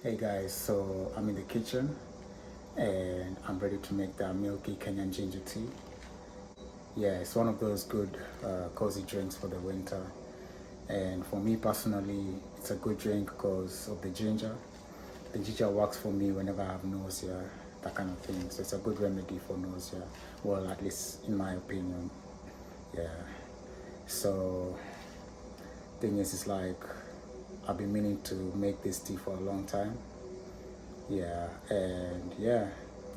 Hey guys, so I'm in the kitchen and I'm ready to make the milky Kenyan ginger tea. Yeah, it's one of those good cozy drinks for the winter. And for me personally, it's a good drink because of the ginger. The ginger works for me whenever I have nausea, that kind of thing. So it's a good remedy for nausea. Well, at least in my opinion. Yeah. So thing is, it's like I've been meaning to make this tea for a long time. Yeah, and yeah,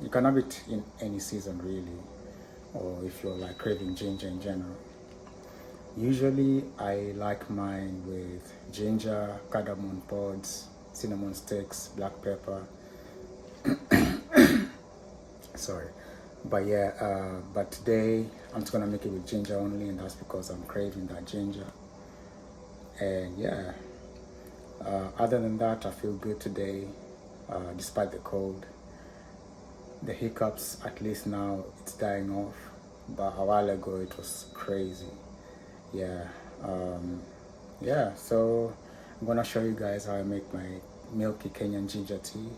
you can have it in any season really, or if you're like craving ginger in general. Usually, I like mine with ginger, cardamom pods, cinnamon sticks, black pepper. Sorry, but yeah, but today I'm just gonna make it with ginger only, and that's because I'm craving that ginger. And yeah, other than that, I feel good today, despite the cold. The hiccups, at least now it's dying off, but a while ago it was crazy. Yeah, um, yeah. So I'm gonna show you guys how I make my milky Kenyan ginger tea,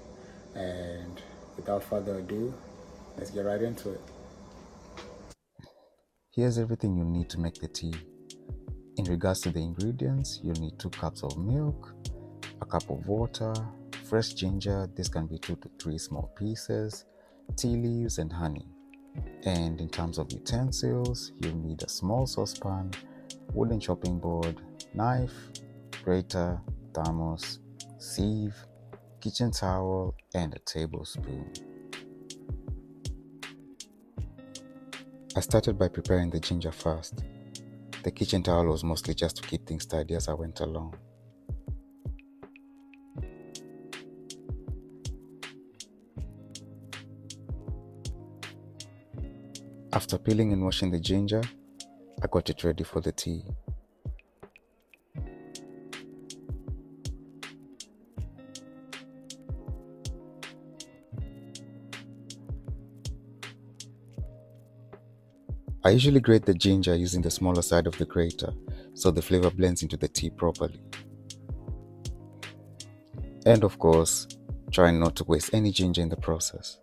and without further ado, let's get right into it. Here's everything you'll need to make the tea. In regards to the ingredients, you'll need 2 cups of milk, a cup of water, fresh ginger, this can be 2 to 3 small pieces, tea leaves, and honey. And in terms of utensils, you'll need a small saucepan, wooden chopping board, knife, grater, thermos, sieve, kitchen towel, and a tablespoon. I started by preparing the ginger first. The kitchen towel was mostly just to keep things tidy as I went along. After peeling and washing the ginger, I got it ready for the tea. I usually grate the ginger using the smaller side of the grater so the flavor blends into the tea properly. And of course, trying not to waste any ginger in the process.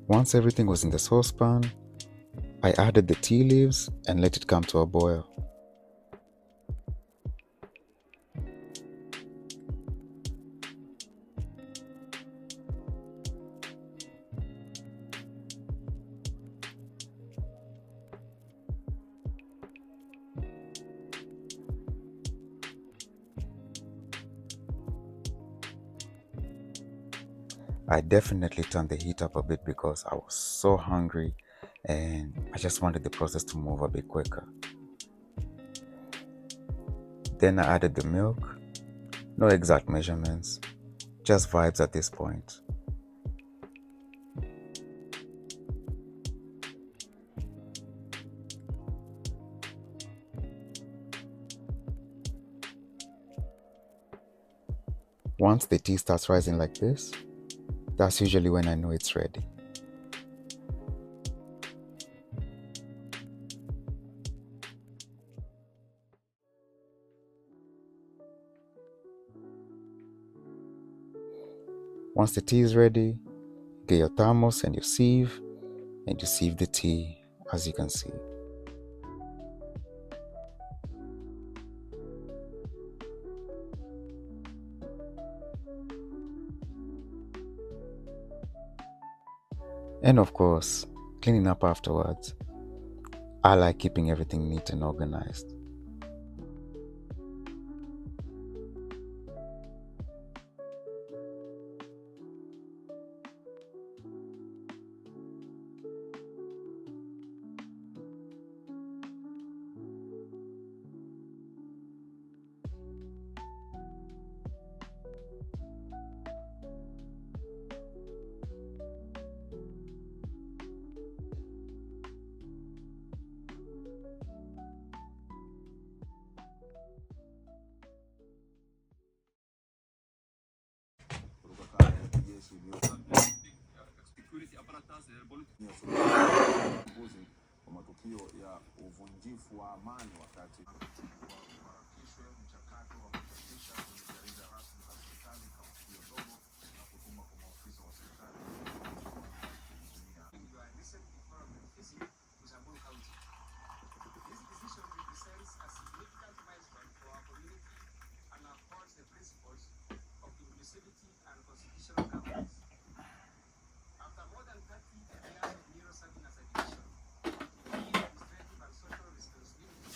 Once everything was in the saucepan, I added the tea leaves and let it come to a boil. I definitely turned the heat up a bit because I was so hungry and I just wanted the process to move a bit quicker. Then I added the milk, no exact measurements, just vibes at this point. Once the tea starts rising like this, that's usually when I know it's ready. Once the tea is ready, get your thermos and you sieve the tea as you can see. And of course, cleaning up afterwards. I like keeping everything neat and organized. wa matukio ya uvunjifu wa amani wakati kuharakishwe mchakato wa kuchapisha kwenye jarida rasmi la serikali kaunti hiyo ndogo na kutuma kwa maafisa wa serikali This decision represents a significant milestone for our community and upholds the principles of inclusivity and constitutional governance. After more than 30 years of Nero serving as a division, administrative and social responsibility,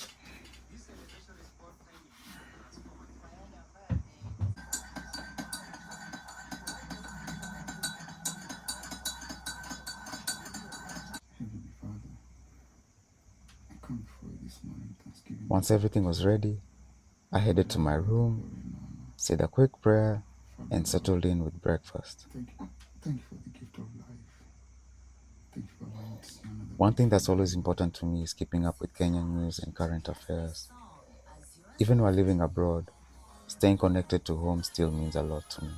this elevation is both timely and transformative. Heavenly Father, I come before you this morning, thanksgiving. Once everything was ready, I headed to my room, said a quick prayer, and settled in with breakfast. Thank you for the gift of life. Thank you for allowing me to see another One thing day. that's always important to me is keeping up with Kenyan news and current affairs. Even while living abroad, staying connected to home still means a lot to me.